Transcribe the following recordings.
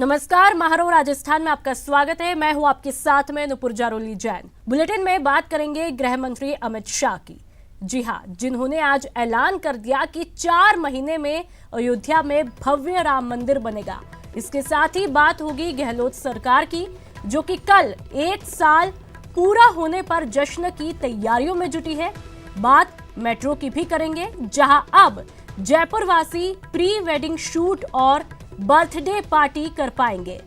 नमस्कार, महारो राजस्थान में आपका स्वागत है। मैं हूं आपके साथ में नुपुर जारोली जैन। बुलेटिन में बात करेंगे गृह मंत्री अमित शाह की। जी हां, जिन्होंने आज ऐलान कर दिया कि 4 महीने में अयोध्या में भव्य राम मंदिर बनेगा। इसके साथ ही बात होगी गहलोत सरकार की, जो कि कल 1 साल पूरा होने पर जश्न की तैयारियों में जुटी है। बात मेट्रो की भी करेंगे, जहां अब जयपुर वासी प्री वेडिंग शूट और बर्थडे पार्टी कर पाएंगे।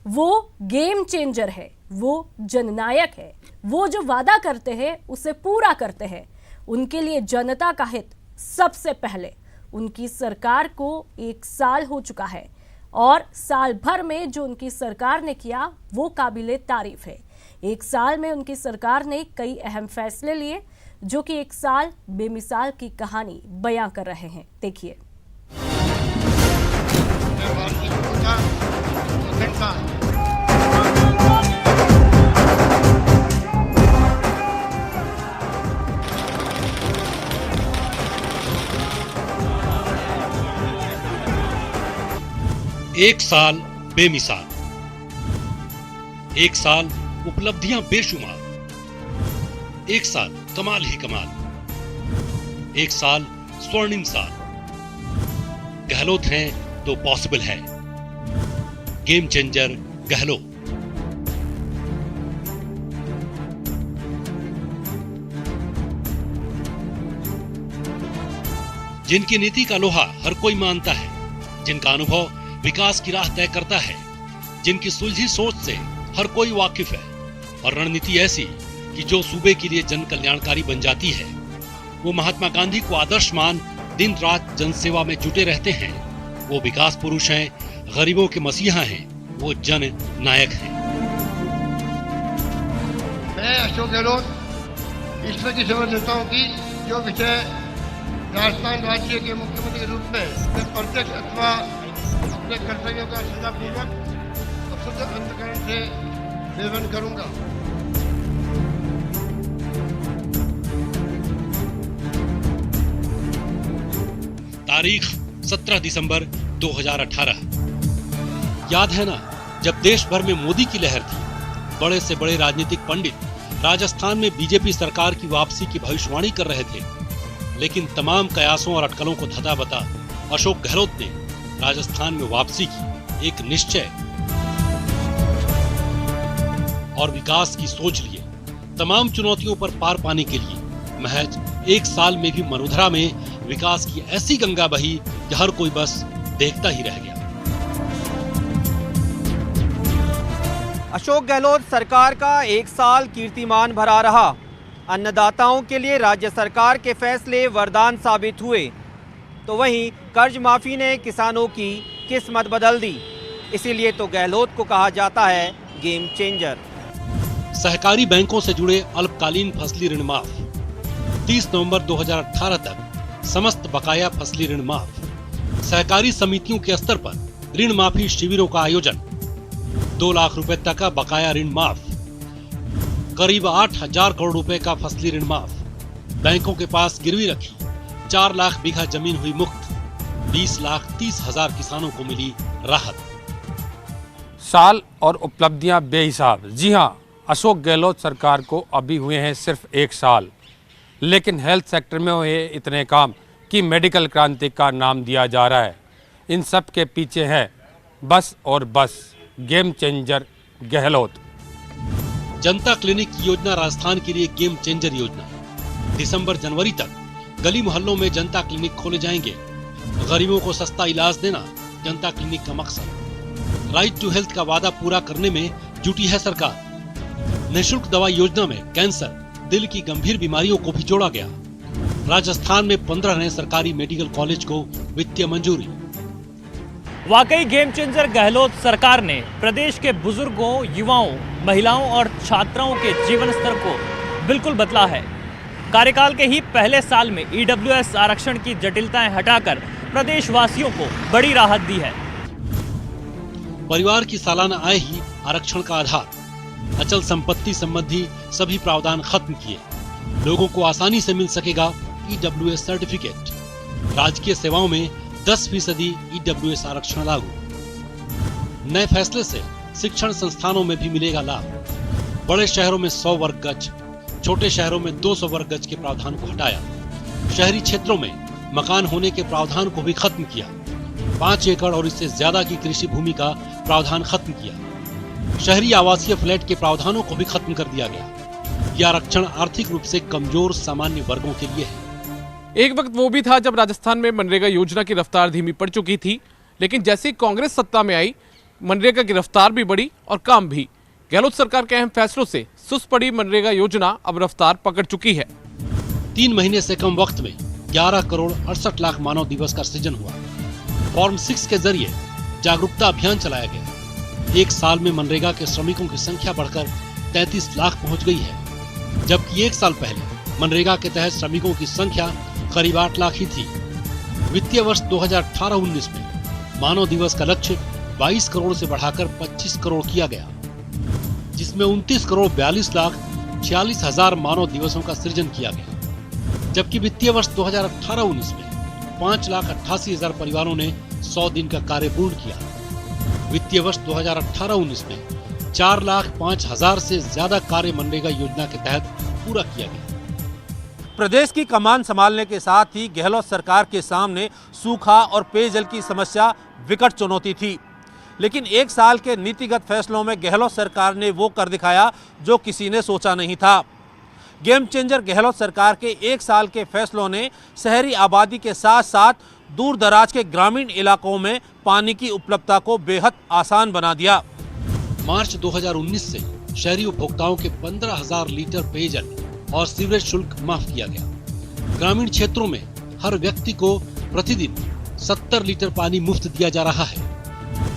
वो गेम चेंजर है, वो जननायक है, वो जो वादा करते हैं उसे पूरा करते हैं। उनके लिए जनता का हित सबसे पहले। उनकी सरकार को 1 साल हो चुका है और साल भर में जो उनकी सरकार ने किया वो काबिले तारीफ है। 1 साल में उनकी सरकार ने कई अहम फैसले लिए, जो कि 1 साल बेमिसाल की कहानी बयां कर रहे हैं। देखिए। एक साल बेमिसाल, 1 साल उपलब्धियां बेशुमार, 1 साल कमाल ही कमाल, 1 साल स्वर्णिम साल। गहलोत हैं तो पॉसिबल है। Game changer Gehlot. जिनकी नीति का लोहा हर कोई मानता है, जिनका अनुभव विकास की राह तय करता है, जिनकी सुलझी सोच से हर कोई वाकिफ है, और रणनीति ऐसी कि जो सूबे के लिए जन कल्याणकारी बन जाती है। वो महात्मा गांधी को आदर्श मान दिन रात जनसेवा में जुटे रहते हैं। वो विकास पुरुष हैं, गरीबों के मसीहा हैं, वो जन नायक हैं। मैं अशोक गहलोत ईश्वर की सेवा देता हूँ कि जो विषय राजस्थान राज्य के मुख्यमंत्री के रूप में मैं प्रत्यक्ष अथवा अपने कर्तव्यों का सदापूर्वक और शुद्ध अंतःकरण से निर्वहन करूंगा। तारीख 17 दिसंबर 2018। याद है ना, जब देश भर में मोदी की लहर थी, बड़े से बड़े राजनीतिक पंडित राजस्थान में बीजेपी सरकार की वापसी की भविष्यवाणी कर रहे थे। लेकिन तमाम कयासों और अटकलों को धता बता अशोक गहलोत ने राजस्थान में वापसी की एक निश्चय और विकास की सोच लिए तमाम चुनौतियों पर पार पाने के लिए महज 1 साल में भी मरुधरा में विकास की ऐसी गंगा बही कि हर कोई बस देखता ही रह गया। अशोक गहलोत सरकार का 1 साल कीर्तिमान भरा रहा। अन्नदाताओं के लिए राज्य सरकार के फैसले वरदान साबित हुए, तो वहीं कर्ज माफी ने किसानों की किस्मत बदल दी। इसीलिए तो गहलोत को कहा जाता है गेम चेंजर। सहकारी बैंकों से जुड़े अल्पकालीन फसली ऋण माफ, 30 नवंबर 2018 तक समस्त बकाया फसली ऋण माफ। सहकारी समितियों के स्तर पर ऋण माफी शिविरों का आयोजन, 2 लाख रुपए तक का बकाया ऋण माफ, करीब 8,000 करोड़ रुपए का फसली ऋण माफ। बैंकों के पास गिरवी रखी 4 लाख बीघा जमीन हुई मुक्त, 20,30,000 किसानों को मिली राहत। साल और उपलब्धियां बेहिसाब। जी हां, अशोक गहलोत सरकार को अभी हुए हैं सिर्फ 1 साल, लेकिन हेल्थ सेक्टर में हुए इतने काम कि मेडिकल क्रांति का नाम दिया जा रहा है। इन सब के पीछे है बस और बस गेम चेंजर गहलोत। जनता क्लिनिक की योजना राजस्थान के लिए गेम चेंजर योजना। दिसंबर जनवरी तक गली मोहल्लों में जनता क्लिनिक खोले जाएंगे। गरीबों को सस्ता इलाज देना जनता क्लिनिक का मकसद। राइट टू हेल्थ का वादा पूरा करने में जुटी है सरकार। निःशुल्क दवा योजना में कैंसर, दिल की गंभीर बीमारियों को भी जोड़ा गया। राजस्थान में 15 नए सरकारी मेडिकल कॉलेज को वित्तीय मंजूरी। वाकई गेम चेंजर गहलोत सरकार ने प्रदेश के बुजुर्गों, युवाओं, महिलाओं और छात्राओं के जीवन स्तर को बिल्कुल बदला है। कार्यकाल के ही पहले साल में ईडब्ल्यूएस आरक्षण की जटिलताएं हटाकर प्रदेशवासियों को बड़ी राहत दी है। परिवार की सालाना आय ही आरक्षण का आधार। अचल संपत्ति संबंधी सभी प्रावधान खत्म किए। लोगों को आसानी से मिल सकेगा ईडब्ल्यूएस सर्टिफिकेट। राजकीय सेवाओं में 10% EWS आरक्षण लागू। नए फैसले से शिक्षण संस्थानों में भी मिलेगा लाभ। बड़े शहरों में 100 वर्ग गज, छोटे शहरों में 200 वर्ग गज के प्रावधान को हटाया। शहरी क्षेत्रों में मकान होने के प्रावधान को भी खत्म किया। 5 एकड़ और इससे ज्यादा की कृषि भूमि का प्रावधान खत्म किया। शहरी आवासीय फ्लैट के प्रावधानों को भी खत्म कर दिया गया। यह आरक्षण आर्थिक रूप से कमजोर सामान्य वर्गों के लिए है। एक वक्त वो भी था जब राजस्थान में मनरेगा योजना की रफ्तार धीमी पड़ चुकी थी, लेकिन जैसे ही कांग्रेस सत्ता में आई, मनरेगा की रफ्तार भी बढ़ी और काम भी। गहलोत सरकार के अहम फैसलों से सुस्त पड़ी मनरेगा योजना अब रफ्तार पकड़ चुकी है। 3 महीने से कम वक्त में 11 करोड़ 68 लाख मानव दिवस का सृजन हुआ। फॉर्म 6 के जरिए जागरूकता अभियान चलाया गया। 1 साल में मनरेगा के श्रमिकों की संख्या बढ़कर 33 लाख पहुंच गई है, जबकि 1 साल पहले मनरेगा के तहत श्रमिकों की संख्या करीब 8 लाख ही थी। वित्तीय वर्ष 2018-19 में मानव दिवस का लक्ष्य 22 करोड़ से बढ़ाकर 25 करोड़ किया गया, जिसमें 29 करोड़ 42 लाख 46 हजार मानव दिवसों का सृजन किया गया। जबकि वित्तीय वर्ष 2018-19 में 5,88,000 परिवारों ने 100 दिन का कार्य पूर्ण किया। वित्तीय वर्ष 2018-19 में 4,05,000 से ज्यादा कार्य मनरेगा योजना के तहत पूरा किया गया। प्रदेश की कमान संभालने के साथ ही गहलोत सरकार के सामने सूखा और पेयजल की समस्या विकट चुनौती थी, लेकिन 1 साल के नीतिगत फैसलों में गहलोत सरकार ने वो कर दिखाया जो किसी ने सोचा नहीं था। गेम चेंजर गहलोत सरकार के 1 साल के फैसलों ने शहरी आबादी के साथ साथ दूर दराज के ग्रामीण इलाकों में पानी की उपलब्धता को बेहद आसान बना दिया। मार्च 2019 से शहरी उपभोक्ताओं के 15,000 लीटर पेयजल और सीवरेज शुल्क माफ किया गया। ग्रामीण क्षेत्रों में हर व्यक्ति को प्रतिदिन 70 लीटर पानी मुफ्त दिया जा रहा है।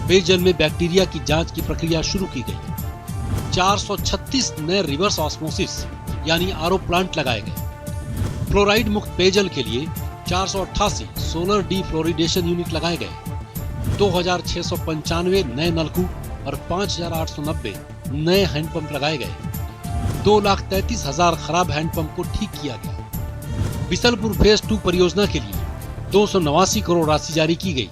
पेयजल में बैक्टीरिया की जांच की प्रक्रिया शुरू की गई। 436 नए रिवर्स ऑस्मोसिस यानी आरओ प्लांट लगाए गए। फ्लोराइड मुक्त पेयजल के लिए 488 सोलर डी फ्लोरिडेशन यूनिट लगाए गए। 2,695 नए नलकूप और 5,890 नए हैंडपंप लगाए गए। 2,33,000 खराब हैंडपंप को ठीक किया गया। बिसलपुर फेज 2 परियोजना के लिए 289 करोड़ राशि जारी की गई।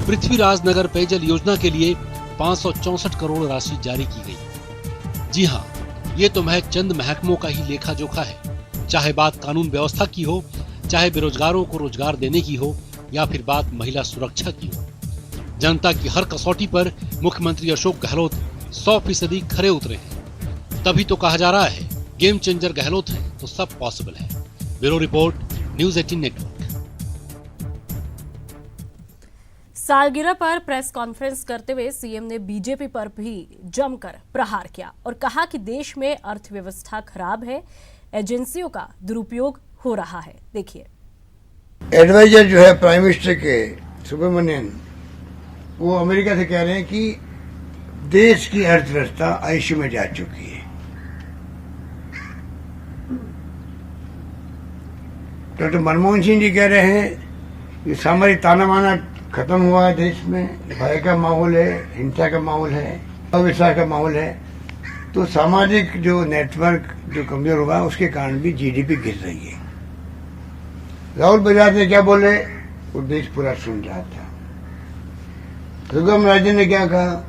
पृथ्वीराज नगर पेयजल योजना के लिए 564 करोड़ राशि जारी की गई। जी हाँ, ये तो महज चंद महकमों का ही लेखा जोखा है। चाहे बात कानून व्यवस्था की हो, चाहे बेरोजगारों को रोजगार देने की हो, या फिर बात महिला सुरक्षा की हो, जनता की हर कसौटी पर मुख्यमंत्री अशोक गहलोत 100% खरे उतरे हैं। तभी तो कहा जा रहा है, गेम चेंजर गहलोत है तो सब पॉसिबल है। Bureau report, news 18 network. सालगिरह पर प्रेस कॉन्फ्रेंस करते हुए सीएम ने बीजेपी पर भी जमकर प्रहार किया और कहा कि देश में अर्थव्यवस्था खराब है, एजेंसियों का दुरुपयोग हो रहा है। देखिए, एडवाइजर जो है प्राइम मिनिस्टर के सुब्रमण्यन, वो अमेरिका से कह रहे हैं कि देश की अर्थव्यवस्था आईसीयू में जा चुकी है। डॉक्टर मनमोहन सिंह जी कह रहे हैं कि सामरिक ताना बाना खत्म हुआ है, देश में भय का माहौल है, हिंसा का माहौल है, अविश्वास का माहौल है। तो सामाजिक जो नेटवर्क जो कमजोर हुआ उसके कारण भी जीडीपी गिर रही है। राहुल बजाज ने क्या बोले, वो देश पूरा सुन रहा था। सुगम राजन ने क्या कहा,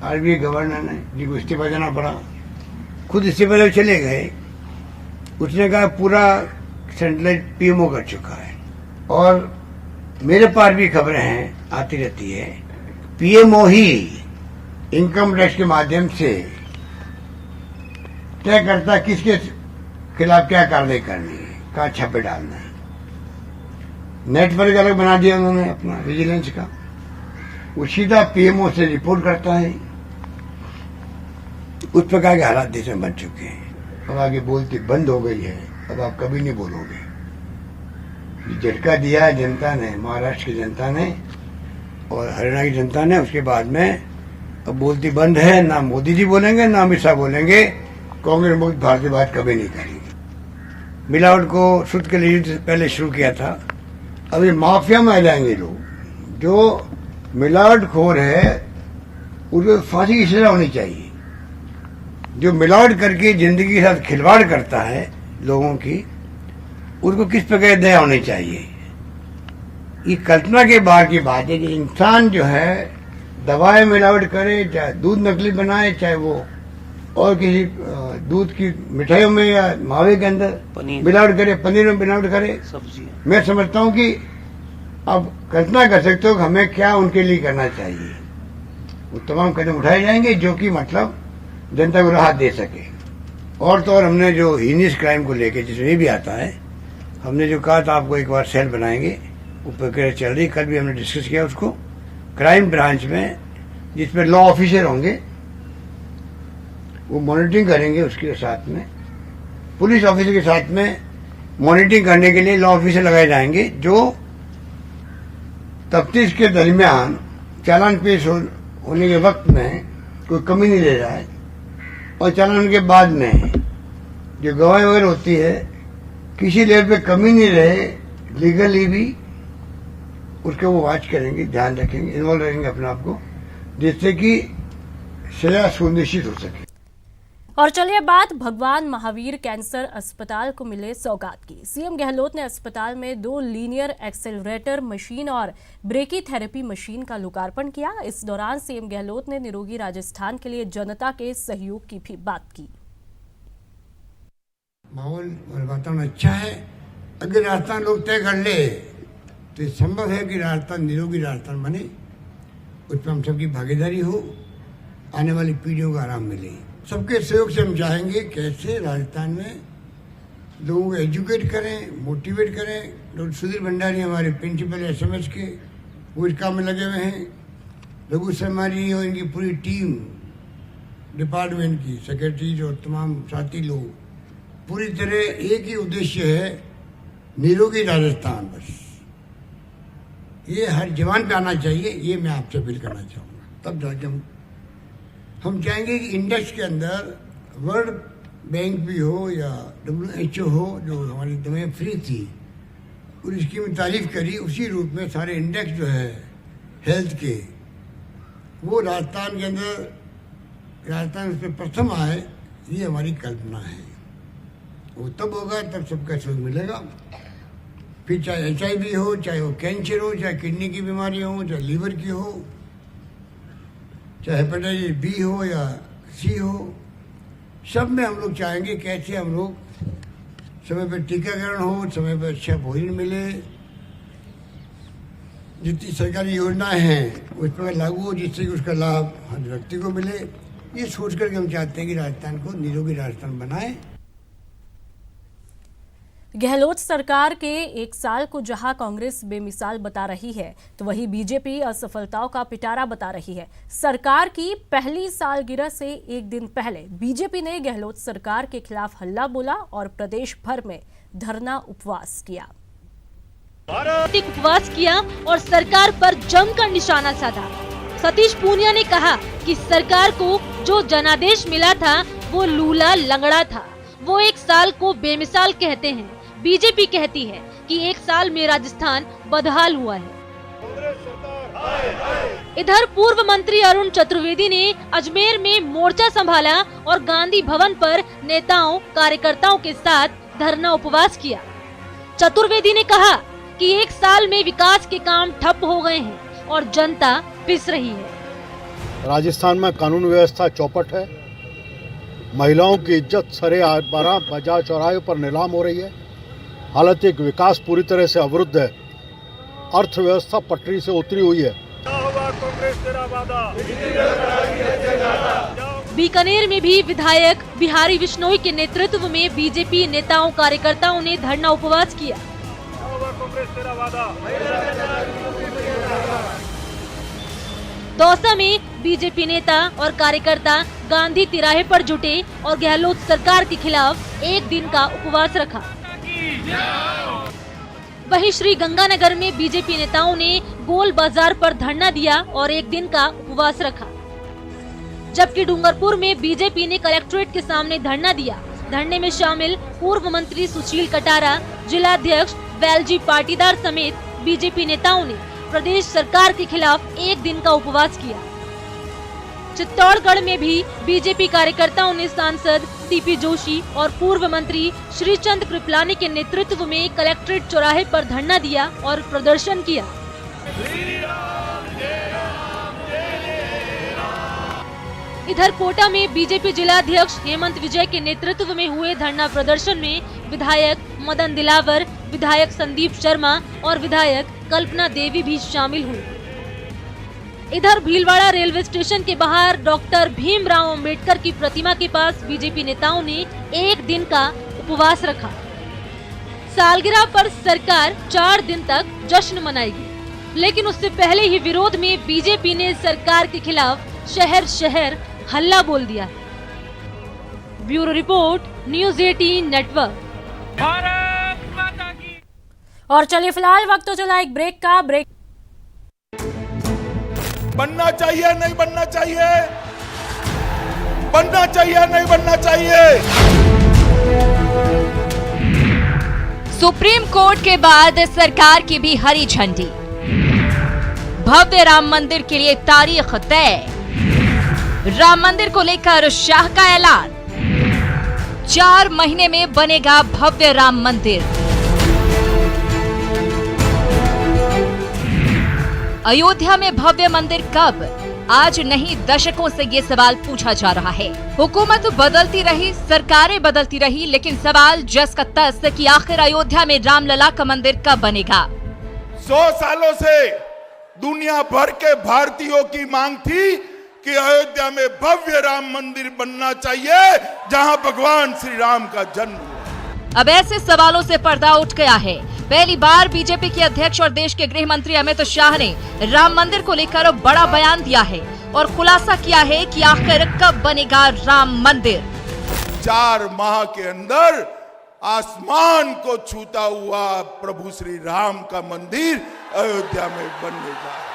आरबीआई गवर्नर ने, जिनको इस्तीफा देना पड़ा, खुद इस्तीफा देकर चले गए। उसने कहा पूरा सेंट्रलाइज पीएमओ कर चुका है। और मेरे पास भी खबरें हैं, आती रहती है, पीएमओ ही इनकम टैक्स के माध्यम से तय करता किसके खिलाफ क्या कार्रवाई करनी है, कहाँ छापे डालना है। नेटवर्क अलग बना दिया उन्होंने अपना विजिलेंस का, वो सीधा पीएमओ से रिपोर्ट करता है। उस प्रकार के हालात देश में बन चुके हैं। अब आगे बोलती बंद हो गई है, अब आप कभी नहीं बोलोगे। झटका दिया है जनता ने, महाराष्ट्र की जनता ने और हरियाणा की जनता ने, उसके बाद में अब बोलती बंद है। ना मोदी जी बोलेंगे, ना अमित शाह बोलेंगे, कांग्रेस मुक्त भारतीय बात कभी नहीं करेगी। मिलावट को शुद्ध के लिए पहले शुरू किया था, अब ये माफिया में आ जाएंगे लोग। जो मिलावट खोर है उसको फांसी की सजा होनी चाहिए। जो मिलावट करके जिंदगी के साथ खिलवाड़ करता है लोगों की, उसको किस प्रकार दया होनी चाहिए। ये कल्पना के बाहर की बात है कि इंसान जो है दवाएं मिलावट करे, चाहे दूध नकली बनाए, चाहे वो और किसी दूध की मिठाइयों में या मावे के अंदर मिलावट करे, पनीर में मिलावट करे। मैं समझता हूँ कि अब कल्पना कर सकते हो कि हमें क्या उनके लिए करना चाहिए। वो तमाम कदम उठाए जाएंगे जो कि मतलब जनता को राहत दे सके। और तो और हमने जो हीनियस क्राइम को लेके जिसमें भी आता है, हमने जो कहा था आपको एक बार सेल बनाएंगे, वो प्रक्रिया चल रही। कल भी हमने डिस्कस किया उसको क्राइम ब्रांच में, जिसमें लॉ ऑफिसर होंगे, वो मॉनिटरिंग करेंगे। उसके साथ में पुलिस ऑफिसर के साथ में मॉनिटरिंग करने के लिए लॉ ऑफिसर लगाए जाएंगे, जो तफ्तीश के दरमियान चालान पेश होने के वक्त में कोई कमी नहीं ले रहा है, और चालान के बाद में जो गवाही वगैरह होती है किसी लेवल पे कमी नहीं रहे, लीगली भी उसके वो वॉच करेंगे, ध्यान रखेंगे, इन्वॉल्व रहेंगे अपने आप को, जिससे कि सजा सुनिश्चित हो सके। और चलिए बात भगवान महावीर कैंसर अस्पताल को मिले सौगात की। सीएम गहलोत ने अस्पताल में 2 लीनियर एक्सेलरेटर मशीन और ब्रेकी थेरेपी मशीन का लोकार्पण किया। इस दौरान सीएम गहलोत ने निरोगी राजस्थान के लिए जनता के सहयोग की भी बात की। माहौल और वातावरण अच्छा है। अगर राजस्थान लोग तय कर ले तो ये संभव है कि राजस्थान निरोगी राजस्थान बने, उसमें हम सबकी भागीदारी हो, आने वाली पीढ़ियों को आराम मिले। सबके सहयोग से हम चाहेंगे कैसे राजस्थान में लोगों को एजुकेट करें, मोटिवेट करें। डॉक्टर सुधीर भंडारी हमारे प्रिंसिपल एसएमएस के, वो इस काम में लगे हुए हैं। रघु शर्मा जी और इनकी पूरी टीम डिपार्टमेंट की सेक्रेटरीज और तमाम साथी लोग, पूरी तरह एक ही उद्देश्य है, निरोगी राजस्थान। बस ये हर जवान पे आना चाहिए, ये मैं आपसे अपील करना चाहूँगा। तब जाके हम चाहेंगे कि इंडेक्स के अंदर वर्ल्ड बैंक भी हो या WHO हो, जो हमारी दवाएं फ्री थी और इसकी मैं तारीफ करी, उसी रूप में सारे इंडेक्स जो है हेल्थ के, वो राजस्थान के अंदर, राजस्थान उसमें प्रथम आए, ये हमारी कल्पना है। वो तब होगा तब सबका सहयोग मिलेगा। फिर चाहे HIV हो, चाहे वो कैंसर हो, चाहे किडनी की बीमारी हो, चाहे लीवर की हो, चाहे हेपेटाइटिस B हो या C हो, सब में हम लोग चाहेंगे कैसे हम लोग समय पर टीकाकरण हो, समय पर अच्छा भोजन मिले, जितनी सरकारी योजनाएं हैं उस पर लागू हो, जिससे कि उसका लाभ हर व्यक्ति को मिले। ये सोच करके हम चाहते हैं कि राजस्थान को निरोगी राजस्थान बनाए। गहलोत सरकार के 1 साल को जहां कांग्रेस बेमिसाल बता रही है, तो वहीं बीजेपी असफलताओं का पिटारा बता रही है। सरकार की पहली सालगिरह से एक दिन पहले बीजेपी ने गहलोत सरकार के खिलाफ हल्ला बोला और प्रदेश भर में धरना उपवास किया। उपवास किया और सरकार पर जमकर निशाना साधा। सतीश पूनिया ने कहा कि सरकार को जो जनादेश मिला था वो लूला लंगड़ा था। वो 1 साल को बेमिसाल कहते हैं। बीजेपी कहती है कि 1 साल में राजस्थान बदहाल हुआ है। इधर पूर्व मंत्री अरुण चतुर्वेदी ने अजमेर में मोर्चा संभाला और गांधी भवन पर नेताओं कार्यकर्ताओं के साथ धरना उपवास किया। चतुर्वेदी ने कहा कि 1 साल में विकास के काम ठप हो गए हैं और जनता पिस रही है। राजस्थान में कानून व्यवस्था चौपट है, महिलाओं की इज्जत सरे बाजार चौराहे पर नीलाम हो रही है। हालांकि विकास पूरी तरह से अवरुद्ध है, अर्थव्यवस्था पटरी से उतरी हुई है। बीकानेर में भी विधायक बिहारी बिश्नोई के नेतृत्व में बीजेपी नेताओं कार्यकर्ताओं ने धरना उपवास किया। दौसा में बीजेपी नेता और कार्यकर्ता गांधी तिराहे पर जुटे और गहलोत सरकार के खिलाफ 1 दिन का उपवास रखा। वहीं श्री गंगानगर में बीजेपी नेताओं ने गोल बाजार पर धरना दिया और 1 दिन का उपवास रखा। जबकि डूंगरपुर में बीजेपी ने कलेक्ट्रेट के सामने धरना दिया। धरने में शामिल पूर्व मंत्री सुशील कटारा, जिलाध्यक्ष वेलजी पाटीदार समेत बीजेपी नेताओं ने प्रदेश सरकार के खिलाफ 1 दिन का उपवास किया। चित्तौड़गढ़ में भी बीजेपी कार्यकर्ताओं ने सांसद टीपी जोशी और पूर्व मंत्री श्रीचंद कृपलानी के नेतृत्व में कलेक्ट्रेट चौराहे पर धरना दिया और प्रदर्शन किया। इधर कोटा में बीजेपी जिलाध्यक्ष हेमंत विजय के नेतृत्व में हुए धरना प्रदर्शन में विधायक मदन दिलावर, विधायक संदीप शर्मा और विधायक कल्पना देवी भी शामिल हुए। इधर भीलवाड़ा रेलवे स्टेशन के बाहर डॉक्टर भीमराव अंबेडकर की प्रतिमा के पास बीजेपी नेताओं ने एक दिन का उपवास रखा। सालगिरह पर सरकार 4 दिन तक जश्न मनाएगी, लेकिन उससे पहले ही विरोध में बीजेपी ने सरकार के खिलाफ शहर शहर हल्ला बोल दिया। Bureau report, news 18 network. और चलिए फिलहाल वक्त तो चला एक ब्रेक का। ब्रेक बनना चाहिए नहीं बनना चाहिए, बनना चाहिए नहीं बनना चाहिए। सुप्रीम कोर्ट के बाद सरकार की भी हरी झंडी। भव्य राम मंदिर के लिए तारीख तय। राम मंदिर को लेकर शाह का ऐलान। 4 महीने में बनेगा भव्य राम मंदिर। अयोध्या में भव्य मंदिर कब? आज नहीं, दशकों से ये सवाल पूछा जा रहा है। हुकूमत बदलती रही, सरकारें बदलती रही, लेकिन सवाल जस का तस कि आखिर अयोध्या में रामलला का मंदिर कब बनेगा। 100 सालों से दुनिया भर के भारतीयों की मांग थी कि अयोध्या में भव्य राम मंदिर बनना चाहिए, जहां भगवान श्री राम का जन्म हुआ। अब ऐसे सवालों से पर्दा उठ गया है। पहली बार बीजेपी के अध्यक्ष और देश के गृह मंत्री अमित शाह ने राम मंदिर को लेकर बड़ा बयान दिया है और खुलासा किया है कि आखिर कब बनेगा राम मंदिर। 4 माह के अंदर आसमान को छूता हुआ प्रभु श्री राम का मंदिर अयोध्या में बनने जा रहा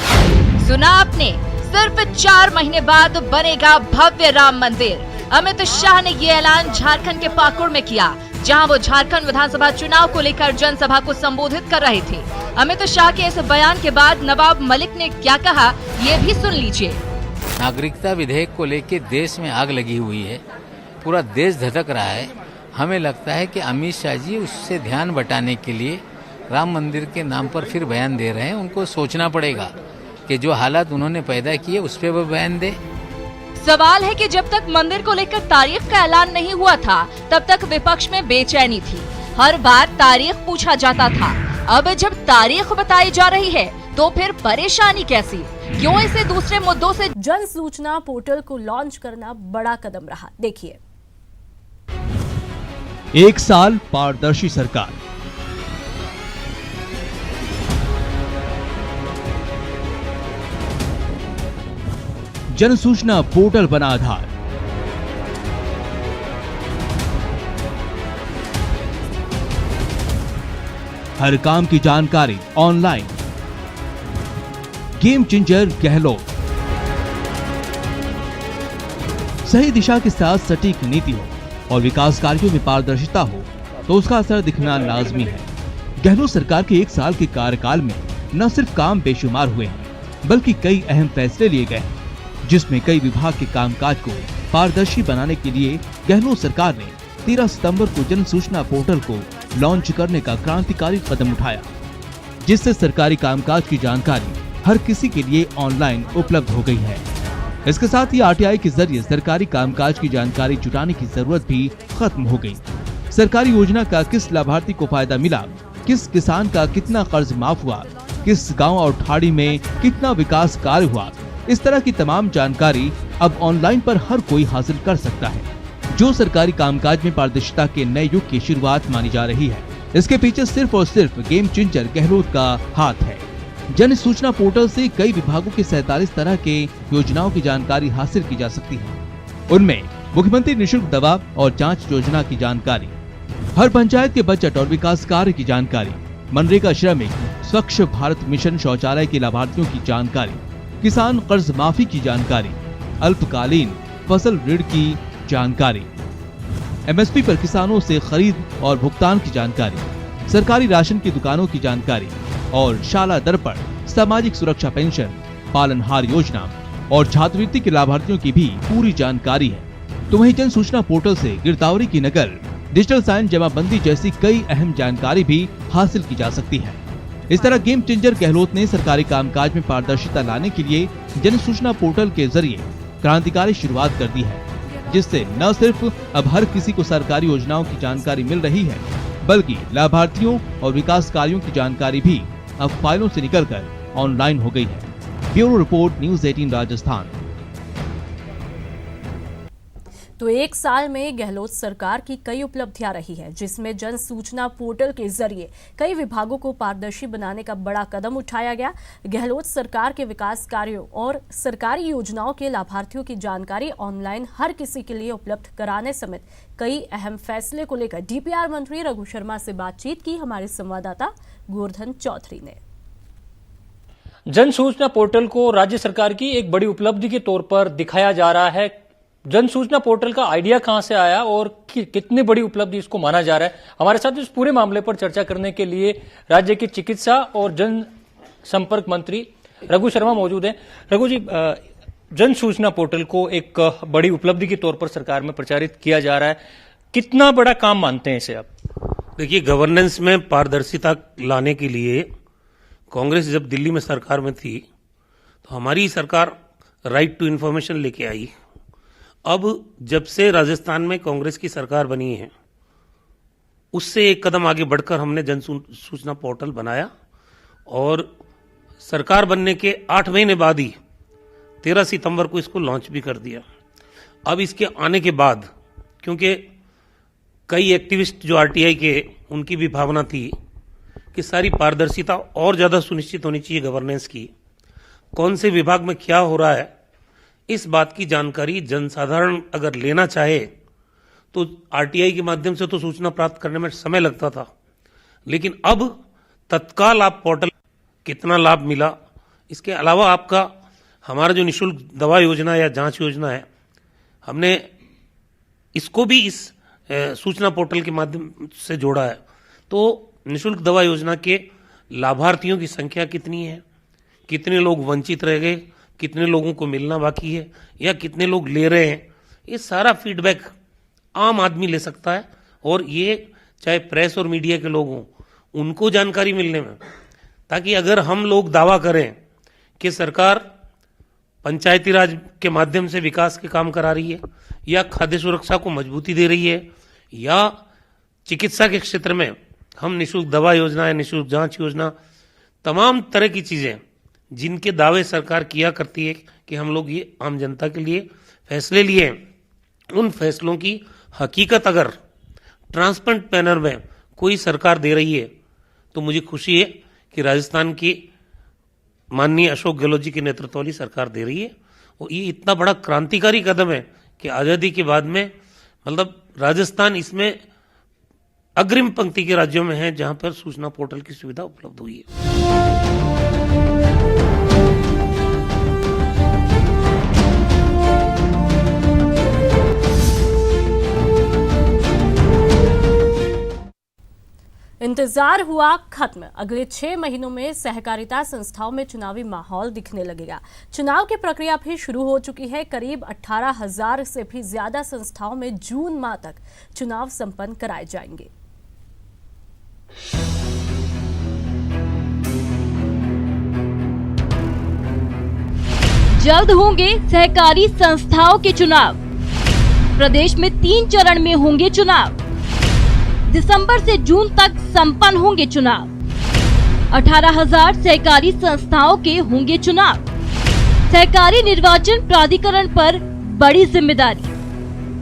है। सुना आपने, सिर्फ 4 महीने बाद बनेगा भव्य राम मंदिर। अमित शाह ने ये ऐलान झारखंड के पाकुड़ में किया, जहां वो झारखंड विधानसभा चुनाव को लेकर जनसभा को संबोधित कर रहे थे। अमित शाह के इस बयान के बाद नवाब मलिक ने क्या कहा, ये भी सुन लीजिए। नागरिकता विधेयक को लेकर देश में आग लगी हुई है, पूरा देश धधक रहा है। हमें लगता है कि अमित शाह जी उससे ध्यान बटाने के लिए राम मंदिर के नाम पर फिर बयान दे रहे हैं। उनको सोचना पड़ेगा कि जो हालात उन्होंने पैदा किए उस पर वो बयान दे। सवाल है कि जब तक मंदिर को लेकर तारीख का ऐलान नहीं हुआ था, तब तक विपक्ष में बेचैनी थी। हर बार तारीख पूछा जाता था। अब जब तारीख बताई जा रही है, तो फिर परेशानी कैसी? क्यों इसे दूसरे मुद्दों से? जन सूचना पोर्टल को लॉन्च करना बड़ा कदम रहा। देखिए, 1 साल पारदर्शी सरकार। जन सूचना पोर्टल बना आधार। हर काम की जानकारी ऑनलाइन। Game changer Gehlot. सही दिशा के साथ सटीक नीति हो और विकास कार्यों में पारदर्शिता हो तो उसका असर दिखना लाजमी है। गहलोत सरकार के 1 साल के कार्यकाल में न सिर्फ काम बेशुमार हुए हैं, बल्कि कई अहम फैसले लिए गए हैं, जिसमें कई विभाग के कामकाज को पारदर्शी बनाने के लिए गहलोत सरकार ने 13 सितंबर को जन सूचना पोर्टल को लॉन्च करने का क्रांतिकारी कदम उठाया, जिससे सरकारी कामकाज की जानकारी हर किसी के लिए ऑनलाइन उपलब्ध हो गई है। इसके साथ ही आरटीआई के जरिए सरकारी कामकाज की जानकारी जुटाने की जरूरत भी खत्म हो गई। सरकारी योजना का किस लाभार्थी को फायदा मिला, किस किसान का कितना कर्ज माफ हुआ, किस गाँव और ठाड़ी में कितना विकास कार्य हुआ, इस तरह की तमाम जानकारी अब ऑनलाइन पर हर कोई हासिल कर सकता है, जो सरकारी कामकाज में पारदर्शिता के नए युग की शुरुआत मानी जा रही है। इसके पीछे सिर्फ और सिर्फ गेम चेंजर गहलोत का हाथ है। जन सूचना पोर्टल से कई विभागों की 47 तरह के योजनाओं की जानकारी हासिल की जा सकती है। उनमें मुख्यमंत्री निःशुल्क दवा और जांच योजना की जानकारी, हर पंचायत के बजट और विकास कार्य की जानकारी, मनरेगा श्रमिक, स्वच्छ भारत मिशन शौचालय के लाभार्थियों की जानकारी, किसान कर्ज माफी की जानकारी, अल्पकालीन फसल ऋण की जानकारी, एमएसपी पर किसानों से खरीद और भुगतान की जानकारी, सरकारी राशन की दुकानों की जानकारी और शाला दर पर सामाजिक सुरक्षा पेंशन, पालनहार योजना, और छात्रवृत्ति के लाभार्थियों की भी पूरी जानकारी है। तो वहीं जन सूचना पोर्टल से गिरदावरी की नकल, डिजिटल साइन जमाबंदी जैसी कई अहम जानकारी भी हासिल की जा सकती है। इस तरह गेम चेंजर गहलोत ने सरकारी कामकाज में पारदर्शिता लाने के लिए जन सूचना पोर्टल के जरिए क्रांतिकारी शुरुआत कर दी है, जिससे न सिर्फ अब हर किसी को सरकारी योजनाओं की जानकारी मिल रही है, बल्कि लाभार्थियों और विकास कार्यों की जानकारी भी अब फाइलों से निकलकर ऑनलाइन हो गई है। Bureau report, news 18 Rajasthan. तो एक साल में गहलोत सरकार की कई उपलब्धियां रही हैं, जिसमें जन सूचना पोर्टल के जरिए कई विभागों को पारदर्शी बनाने का बड़ा कदम उठाया गया। गहलोत सरकार के विकास कार्यों और सरकारी योजनाओं के लाभार्थियों की जानकारी ऑनलाइन हर किसी के लिए उपलब्ध कराने समेत कई अहम फैसले को लेकर डीपीआर मंत्री रघु शर्मा से बातचीत की हमारे संवाददाता गोवर्धन चौधरी ने। जन सूचना पोर्टल को राज्य सरकार की एक बड़ी उपलब्धि के तौर पर दिखाया जा रहा है। जन सूचना पोर्टल का आइडिया कहां से आया और कितनी बड़ी उपलब्धि इसको माना जा रहा है, हमारे साथ इस पूरे मामले पर चर्चा करने के लिए राज्य के चिकित्सा और जन संपर्क मंत्री रघु शर्मा मौजूद हैं। रघु जी, जन सूचना पोर्टल को एक बड़ी उपलब्धि के तौर पर सरकार में प्रचारित किया जा रहा है, कितना बड़ा काम मानते हैं इसे आप? देखिए, गवर्नेंस में पारदर्शिता लाने के लिए कांग्रेस जब दिल्ली में सरकार में थी तो हमारी सरकार राइट टू इन्फॉर्मेशन लेके आई। अब जब से राजस्थान में कांग्रेस की सरकार बनी है, उससे एक कदम आगे बढ़कर हमने जन सूचना पोर्टल बनाया और सरकार बनने के 8 महीने बाद ही 13 सितंबर को इसको लॉन्च भी कर दिया। अब इसके आने के बाद, क्योंकि कई एक्टिविस्ट जो आरटीआई के, उनकी भी भावना थी कि सारी पारदर्शिता और ज्यादा सुनिश्चित होनी चाहिए गवर्नेंस की, कौन से विभाग में क्या हो रहा है, इस बात की जानकारी जनसाधारण अगर लेना चाहे तो आरटीआई के माध्यम से तो सूचना प्राप्त करने में समय लगता था, लेकिन अब तत्काल आप पोर्टल कितना लाभ मिला, इसके अलावा आपका हमारा जो निःशुल्क दवा योजना या जांच योजना है, हमने इसको भी इस सूचना पोर्टल के माध्यम से जोड़ा है। तो निःशुल्क दवा योजना के लाभार्थियों की संख्या कितनी है, कितने लोग वंचित रह गए, कितने लोगों को मिलना बाकी है या कितने लोग ले रहे हैं, ये सारा फीडबैक आम आदमी ले सकता है। और ये चाहे प्रेस और मीडिया के लोग हों, उनको जानकारी मिलने में, ताकि अगर हम लोग दावा करें कि सरकार पंचायती राज के माध्यम से विकास के काम करा रही है या खाद्य सुरक्षा को मजबूती दे रही है या चिकित्सा के क्षेत्र में हम निःशुल्क दवा योजना या निःशुल्क जांच योजना, तमाम तरह की चीजें जिनके दावे सरकार किया करती है कि हम लोग ये आम जनता के लिए फैसले लिए हैं, उन फैसलों की हकीकत अगर ट्रांसपेरेंट मैनर में कोई सरकार दे रही है तो मुझे खुशी है कि राजस्थान की माननीय अशोक गहलोत जी के नेतृत्व वाली सरकार दे रही है। और ये इतना बड़ा क्रांतिकारी कदम है कि आजादी के बाद में मतलब राजस्थान इसमें अग्रिम पंक्ति के राज्यों में है जहां पर सूचना पोर्टल की सुविधा उपलब्ध हुई है। इंतजार हुआ खत्म। अगले 6 महीनों में सहकारिता संस्थाओं में चुनावी माहौल दिखने लगेगा। चुनाव की प्रक्रिया भी शुरू हो चुकी है। करीब 18,000 से भी ज्यादा संस्थाओं में जून माह तक चुनाव संपन्न कराए जाएंगे। जल्द होंगे सहकारी संस्थाओं के चुनाव। प्रदेश में 3 चरण में होंगे चुनाव। दिसंबर से जून तक संपन्न होंगे चुनाव। 18,000 सहकारी संस्थाओं के होंगे चुनाव। सहकारी निर्वाचन प्राधिकरण पर बड़ी जिम्मेदारी।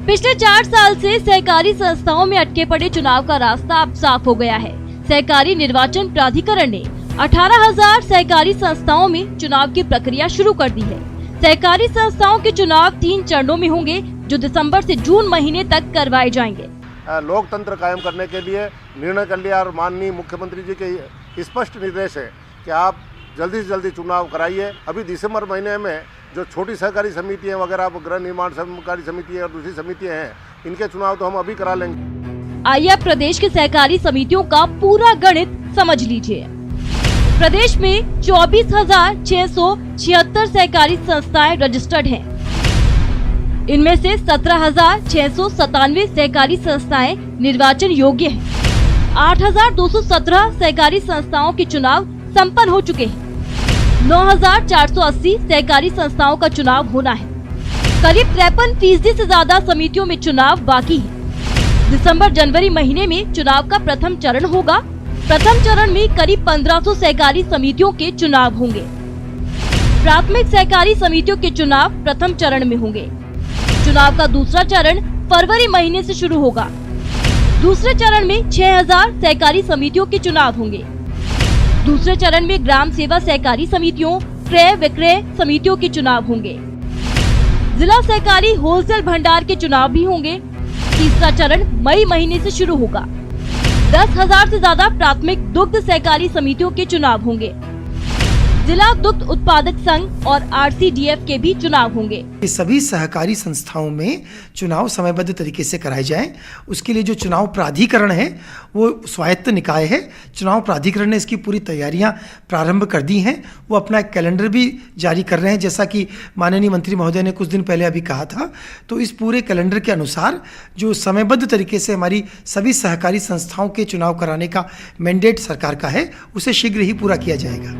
पिछले 4 साल से सहकारी संस्थाओं में अटके पड़े चुनाव का रास्ता अब साफ हो गया है। सहकारी निर्वाचन प्राधिकरण ने 18,000 सहकारी संस्थाओं में चुनाव की प्रक्रिया शुरू कर दी है। सहकारी संस्थाओं के चुनाव 3 चरणों में होंगे, जो दिसंबर से जून महीने तक करवाए जाएंगे। लोकतंत्र कायम करने के लिए निर्णय कर लिया और माननीय मुख्यमंत्री जी के स्पष्ट निर्देश है कि आप जल्दी से जल्दी चुनाव कराइए। अभी दिसंबर महीने में जो छोटी सहकारी समितियां वगैरह, गृह निर्माण सहकारी समितियां और दूसरी समितियां हैं, इनके चुनाव तो हम अभी करा लेंगे। आइए प्रदेश के सहकारी समितियों का पूरा गणित समझ लीजिए। प्रदेश में 24,676 सहकारी संस्थाएं रजिस्टर्ड हैं। इनमें से 17,697 सहकारी संस्थाएं निर्वाचन योग्य हैं। 8,217 सहकारी संस्थाओं के चुनाव संपन्न हो चुके हैं। 9,480 सहकारी संस्थाओं का चुनाव होना है। करीब 53% से ज्यादा समितियों में चुनाव बाकी है। दिसंबर जनवरी महीने में चुनाव का प्रथम चरण होगा। प्रथम चरण में करीब 1500 सहकारी समितियों के चुनाव होंगे। प्राथमिक सहकारी समितियों के चुनाव प्रथम चरण में होंगे। चुनाव का दूसरा चरण फरवरी महीने से शुरू होगा। दूसरे चरण में 6000 सहकारी समितियों के चुनाव होंगे। दूसरे चरण में ग्राम सेवा सहकारी समितियों, क्रय विक्रय समितियों के चुनाव होंगे। जिला सहकारी होलसेल भंडार के चुनाव भी होंगे। तीसरा चरण मई महीने से शुरू होगा। 10,000 से ज्यादा प्राथमिक दुग्ध सहकारी समितियों के चुनाव होंगे। जिला दुग्ध उत्पादक संघ और RCDF के भी चुनाव होंगे। सभी सहकारी संस्थाओं में चुनाव समयबद्ध तरीके से कराए जाएं। उसके लिए जो चुनाव प्राधिकरण है वो स्वायत्त निकाय है। चुनाव प्राधिकरण ने इसकी पूरी तैयारियां प्रारंभ कर दी हैं। वो अपना एक कैलेंडर भी जारी कर रहे हैं, जैसा कि माननीय मंत्री महोदय ने कुछ दिन पहले अभी कहा था। तो इस पूरे कैलेंडर के अनुसार जो समयबद्ध तरीके से हमारी सभी सहकारी संस्थाओं के चुनाव कराने का मैंडेट सरकार का है, उसे शीघ्र ही पूरा किया जाएगा।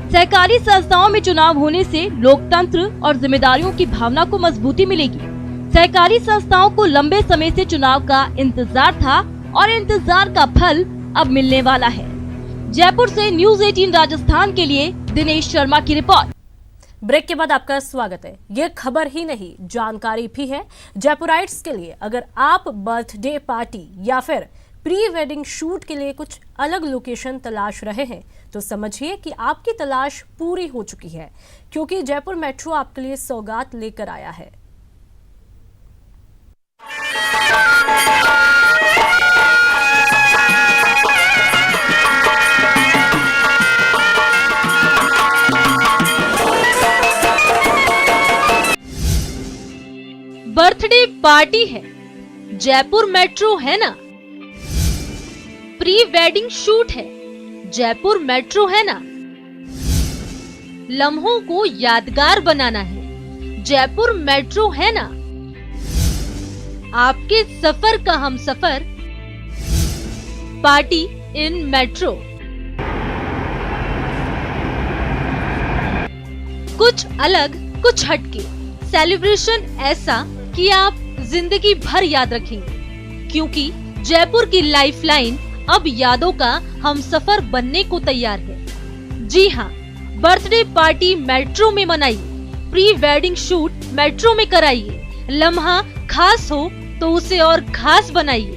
सहकारी संस्थाओं में चुनाव होने से लोकतंत्र और जिम्मेदारियों की भावना को मजबूती मिलेगी। सहकारी संस्थाओं को लंबे समय से चुनाव का इंतजार था और इंतजार का फल अब मिलने वाला है। जयपुर से न्यूज़ 18 राजस्थान के लिए दिनेश शर्मा की रिपोर्ट। ब्रेक के बाद आपका स्वागत है। ये खबर ही नहीं, जानकारी भी है जयपुराइट्स के लिए। अगर आप बर्थडे पार्टी या फिर प्री वेडिंग शूट के लिए कुछ अलग लोकेशन तलाश रहे हैं तो समझिए कि आपकी तलाश पूरी हो चुकी है, क्योंकि जयपुर मेट्रो आपके लिए सौगात लेकर आया है। बर्थडे पार्टी है, जयपुर मेट्रो है ना। प्री वेडिंग शूट है, जयपुर मेट्रो है ना। लम्हों को यादगार बनाना है, जयपुर मेट्रो है ना। आपके सफर का हम सफर, पार्टी इन मेट्रो। कुछ अलग, कुछ हटके, सेलिब्रेशन ऐसा कि आप जिंदगी भर याद रखेंगे, क्योंकि जयपुर की लाइफलाइन अब यादों का हम सफर बनने को तैयार है। जी हाँ, बर्थडे पार्टी मेट्रो में मनाइए, प्री वेडिंग शूट मेट्रो में कराइए। लम्हा खास हो तो उसे और खास बनाइए,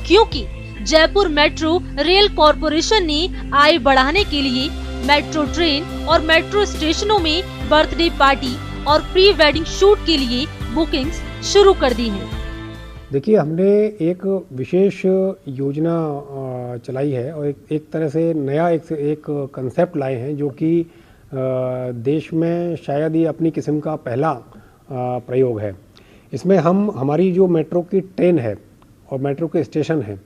क्योंकि जयपुर मेट्रो रेल कॉरपोरेशन ने आय बढ़ाने के लिए मेट्रो ट्रेन और मेट्रो स्टेशनों में बर्थडे पार्टी और प्री वेडिंग शूट के लिए बुकिंग्स शुरू कर दी है। देखिए, हमने एक विशेष योजना चलाई है और एक तरह से नया एक कंसेप्ट लाए हैं, जो कि देश में शायद ये अपनी किस्म का पहला प्रयोग है। इसमें हम हमारी जो मेट्रो की ट्रेन है और मेट्रो के स्टेशन हैं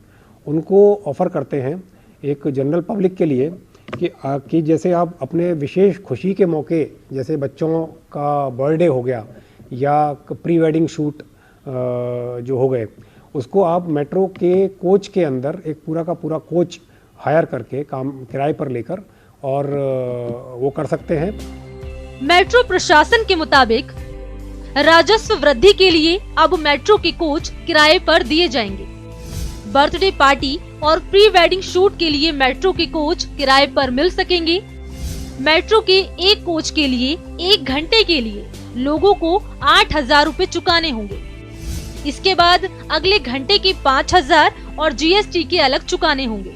उनको ऑफ़र करते हैं एक जनरल पब्लिक के लिए कि जैसे आप अपने विशेष खुशी के मौके, जैसे बच्चों का बर्थडे हो गया या प्री वेडिंग शूट जो हो गए, उसको आप मेट्रो के कोच के अंदर एक पूरा का पूरा कोच हायर करके काम किराए पर लेकर और वो कर सकते हैं। मेट्रो प्रशासन के मुताबिक राजस्व वृद्धि के लिए अब मेट्रो के कोच किराए पर दिए जाएंगे। बर्थडे पार्टी और प्री वेडिंग शूट के लिए मेट्रो के कोच किराए पर मिल सकेंगे। मेट्रो के एक कोच के लिए 1 घंटे के लिए लोगों को 8,000 रुपए चुकाने होंगे। इसके बाद अगले घंटे के 5,000 और GST के अलग चुकाने होंगे।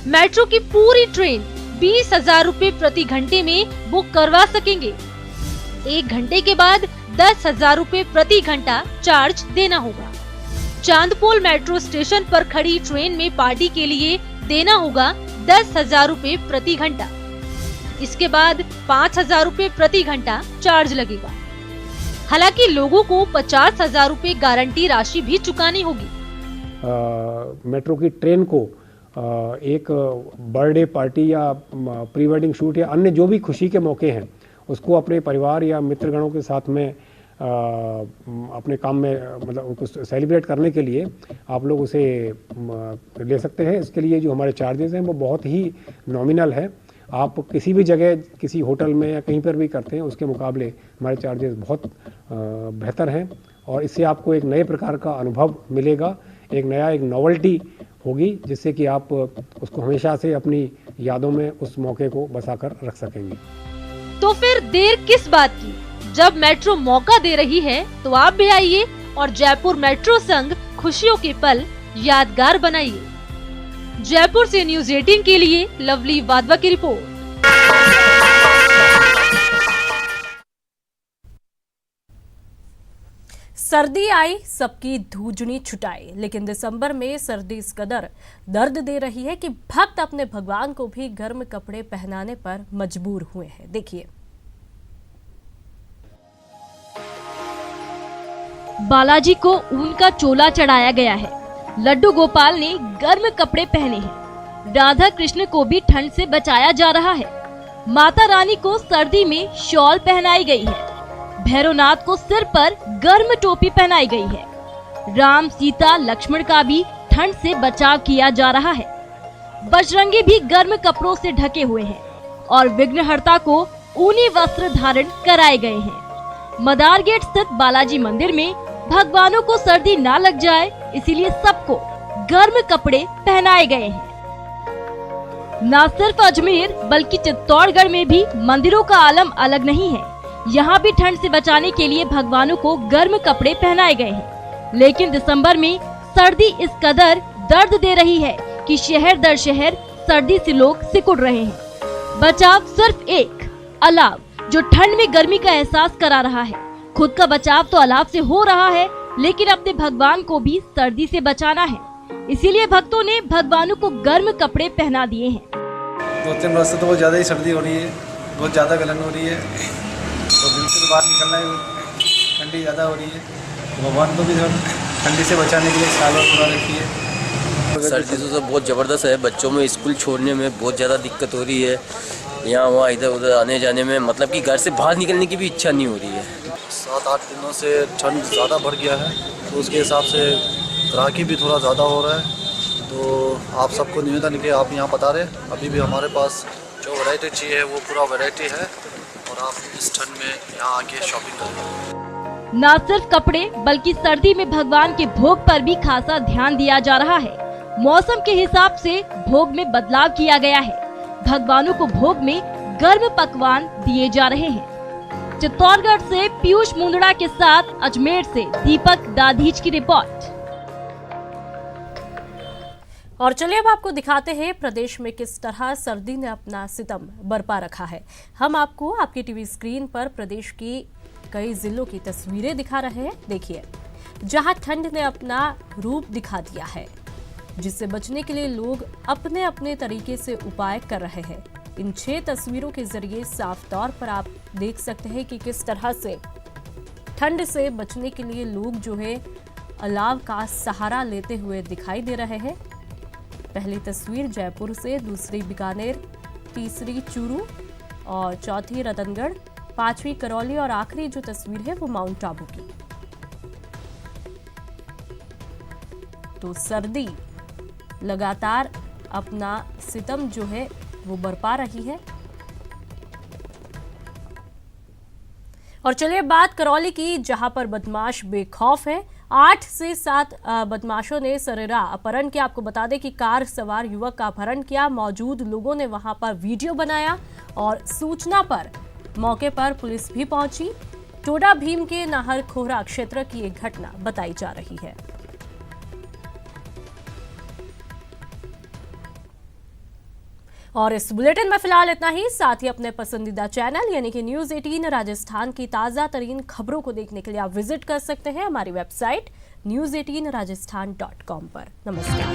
मेट्रो की पूरी ट्रेन 20,000 रुपए प्रति घंटे में बुक करवा सकेंगे। 1 घंटे के बाद 10,000 रुपए प्रति घंटा चार्ज देना होगा। चांदपोल मेट्रो स्टेशन पर खड़ी ट्रेन में पार्टी के लिए देना होगा 10,000 रुपए प्रति घंटा। इसके बाद 5,000 रुपए प्रति घंटा चार्ज लगेगा। हालांकि लोगों को 50,000 रुपए गारंटी राशि भी चुकानी होगी। मेट्रो की ट्रेन को एक बर्थडे पार्टी या प्री वेडिंग शूट या अन्य जो भी खुशी के मौके हैं उसको अपने परिवार या मित्रगणों के साथ में अपने काम में मतलब उनको सेलिब्रेट करने के लिए आप लोग उसे ले सकते हैं। इसके लिए जो हमारे चार्जेस हैं वो बहुत ही नॉमिनल है। आप किसी भी जगह किसी होटल में या कहीं पर भी करते हैं उसके मुकाबले हमारे चार्जेस बहुत बेहतर हैं और इससे आपको एक नए प्रकार का अनुभव मिलेगा, एक नॉवेल्टी होगी जिससे कि आप उसको हमेशा से अपनी यादों में उस मौके को बसाकर रख सकेंगे। तो फिर देर किस बात की? जब मेट्रो मौका दे रही है तो आप भी आइए और जयपुर मेट्रो संग खुशियों के पल यादगार बनाइए। जयपुर से न्यूज़ 18 के लिए लवली वाधवा की रिपोर्ट। सर्दी आई, सबकी धूजनी छुटाई, लेकिन दिसंबर में सर्दी इस कदर दर्द दे रही है कि भक्त अपने भगवान को भी गर्म कपड़े पहनाने पर मजबूर हुए हैं। देखिए, बालाजी को ऊन का चोला चढ़ाया गया है। लड्डू गोपाल ने गर्म कपड़े पहने हैं। राधा कृष्ण को भी ठंड से बचाया जा रहा है। माता रानी को सर्दी में शॉल पहनाई गई है। भैरवनाथ को सिर पर गर्म टोपी पहनाई गई है। राम, सीता, लक्ष्मण का भी ठंड से बचाव किया जा रहा है। बजरंगी भी गर्म कपड़ों से ढके हुए हैं और विघ्नहर्ता को ऊनी वस्त्र धारण कराए गए हैं। मदार गेट स्थित बालाजी मंदिर में भगवानों को सर्दी ना लग जाए इसीलिए सबको गर्म कपड़े पहनाए गए हैं। न सिर्फ अजमेर बल्कि चित्तौड़गढ़ में भी मंदिरों का आलम अलग नहीं है। यहाँ भी ठंड से बचाने के लिए भगवानों को गर्म कपड़े पहनाए गए हैं। लेकिन दिसंबर में सर्दी इस कदर दर्द दे रही है कि शहर दर शहर सर्दी से लोग सिकुड़ रहे हैं। बचाव सिर्फ एक अलाव जो ठंड में गर्मी का एहसास करा रहा है। खुद का बचाव तो अलाव से हो रहा है लेकिन अपने भगवान को भी सर्दी से बचाना है। इसीलिए भक्तों ने भगवानों को गर्म कपड़े पहना दिए हैं। 2-3 रोज से तो बहुत ज्यादा ही सर्दी हो रही है, बहुत ज्यादा गलन हो रही है तो दिन से बाहर निकलना ही ठंडी ज़्यादा हो रही है। तो भगवान को भी ठंडी से बचाने के लिए साल और पूरा रखिए। सर्दी तो बहुत ज़बरदस्त है। बच्चों में स्कूल छोड़ने में बहुत ज़्यादा दिक्कत हो रही है। यहाँ वहाँ इधर उधर आने जाने में मतलब कि घर से बाहर निकलने की भी इच्छा नहीं हो रही है। 7-8 दिनों से ठंड ज़्यादा बढ़ गया है तो उसके हिसाब से ग्राहकी भी थोड़ा ज़्यादा हो रहा है। तो आप सबको निवेदन है कि आप यहाँ बता रहे अभी भी हमारे पास जो वैरायटी चाहिए वो पूरा वैरायटी है और आप इस ठंड में यहाँ आके शॉपिंग करें। न सिर्फ कपड़े बल्कि सर्दी में भगवान के भोग पर भी खासा ध्यान दिया जा रहा है। मौसम के हिसाब से भोग में बदलाव किया गया है। भगवानों को भोग में गर्म पकवान दिए जा रहे हैं। चित्तौड़गढ़ से पीयूष मुंदड़ा के साथ अजमेर से दीपक दाधीच की रिपोर्ट। और चलिए अब आपको दिखाते हैं प्रदेश में किस तरह सर्दी ने अपना सितम बरपा रखा है। हम आपको आपकी टीवी स्क्रीन पर प्रदेश की कई जिलों की तस्वीरें दिखा रहे हैं। देखिए, जहां ठंड ने अपना रूप दिखा दिया है, जिससे बचने के लिए लोग अपने अपने तरीके से उपाय कर रहे हैं। इन 6 तस्वीरों के जरिए साफ तौर पर आप देख सकते हैं कि किस तरह से ठंड से बचने के लिए लोग जो है अलाव का सहारा लेते हुए दिखाई दे रहे हैं। पहली तस्वीर जयपुर से, दूसरी बीकानेर, तीसरी चूरू और चौथी रतनगढ़, 5वीं करौली और आखिरी जो तस्वीर है वो माउंट आबू की। तो सर्दी लगातार अपना सितम जो है वो बरपा रही है। और चलिए बात करौली की, जहां पर बदमाश बेखौफ है। 8 से 7 बदमाशों ने सरेरा अपहरण किया। आपको बता दें कि कार सवार युवक का अपहरण किया। मौजूद लोगों ने वहां पर वीडियो बनाया और सूचना पर मौके पर पुलिस भी पहुंची। टोडा भीम के नाहर खोहरा क्षेत्र की एक घटना बताई जा रही है। और इस बुलेटिन में फिलहाल इतना ही। साथ ही अपने पसंदीदा चैनल यानी कि न्यूज़ 18 राजस्थान की ताज़ा तरीन खबरों को देखने के लिए आप विजिट कर सकते हैं हमारी वेबसाइट news18rajasthan.com पर। नमस्कार।